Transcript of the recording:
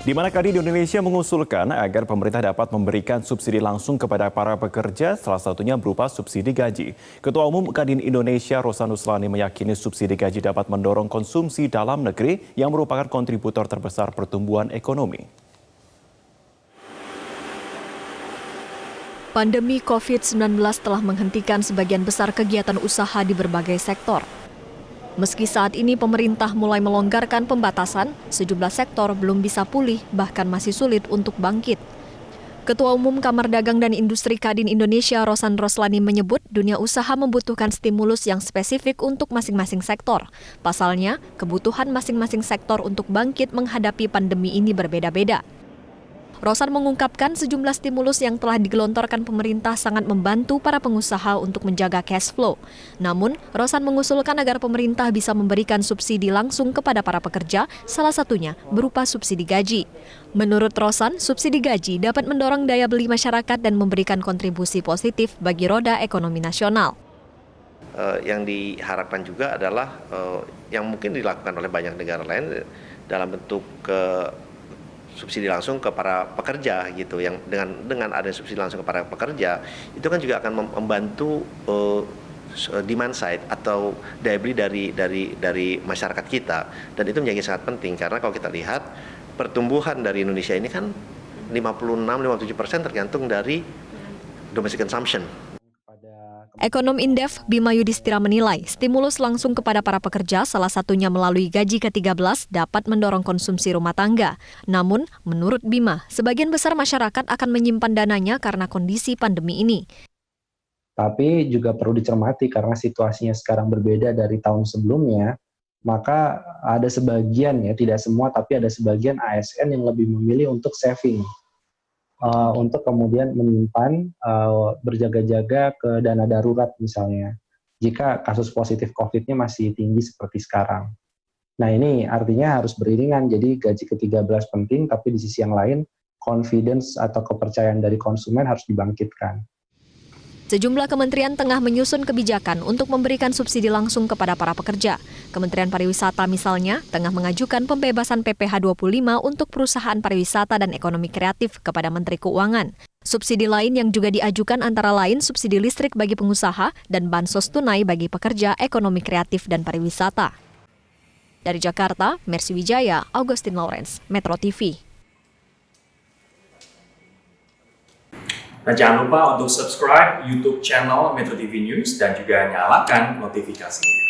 Di mana Kadin Indonesia mengusulkan agar pemerintah dapat memberikan subsidi langsung kepada para pekerja, salah satunya berupa subsidi gaji. Ketua Umum Kadin Indonesia Rosanus Lani meyakini subsidi gaji dapat mendorong konsumsi dalam negeri yang merupakan kontributor terbesar pertumbuhan ekonomi. Pandemi COVID-19 telah menghentikan sebagian besar kegiatan usaha di berbagai sektor. Meski saat ini pemerintah mulai melonggarkan pembatasan, sejumlah sektor belum bisa pulih, bahkan masih sulit untuk bangkit. Ketua Umum Kamar Dagang dan Industri Kadin Indonesia Rosan Roslani menyebut dunia usaha membutuhkan stimulus yang spesifik untuk masing-masing sektor. Pasalnya, kebutuhan masing-masing sektor untuk bangkit menghadapi pandemi ini berbeda-beda. Rosan mengungkapkan sejumlah stimulus yang telah digelontorkan pemerintah sangat membantu para pengusaha untuk menjaga cash flow. Namun, Rosan mengusulkan agar pemerintah bisa memberikan subsidi langsung kepada para pekerja, salah satunya berupa subsidi gaji. Menurut Rosan, subsidi gaji dapat mendorong daya beli masyarakat dan memberikan kontribusi positif bagi roda ekonomi nasional. Yang diharapkan juga adalah yang mungkin dilakukan oleh banyak negara lain dalam bentuk subsidi langsung ke para pekerja gitu, yang dengan adanya subsidi langsung ke para pekerja itu kan juga akan membantu demand side atau daya beli dari masyarakat kita, dan itu menjadi sangat penting karena kalau kita lihat pertumbuhan dari Indonesia ini kan 56-57% tergantung dari domestic consumption. Ekonom Indef Bima Yudhistira menilai stimulus langsung kepada para pekerja salah satunya melalui gaji ke-13 dapat mendorong konsumsi rumah tangga. Namun, menurut Bima, sebagian besar masyarakat akan menyimpan dananya karena kondisi pandemi ini. Tapi juga perlu dicermati karena situasinya sekarang berbeda dari tahun sebelumnya, maka ada sebagian, ya tidak semua, tapi ada sebagian ASN yang lebih memilih untuk saving. Untuk kemudian menyimpan, berjaga-jaga ke dana darurat misalnya, jika kasus positif COVID-nya masih tinggi seperti sekarang. Nah ini artinya harus beriringan, jadi gaji ke-13 penting, tapi di sisi yang lain, confidence atau kepercayaan dari konsumen harus dibangkitkan. Sejumlah kementerian tengah menyusun kebijakan untuk memberikan subsidi langsung kepada para pekerja. Kementerian Pariwisata misalnya tengah mengajukan pembebasan PPh 25 untuk perusahaan pariwisata dan ekonomi kreatif kepada Menteri Keuangan. Subsidi lain yang juga diajukan antara lain subsidi listrik bagi pengusaha dan bansos tunai bagi pekerja ekonomi kreatif dan pariwisata. Dari Jakarta, Mercy Wijaya, Augustin Lawrence, Metro TV. Nah, jangan lupa untuk subscribe YouTube channel Metro TV News dan juga nyalakan notifikasinya.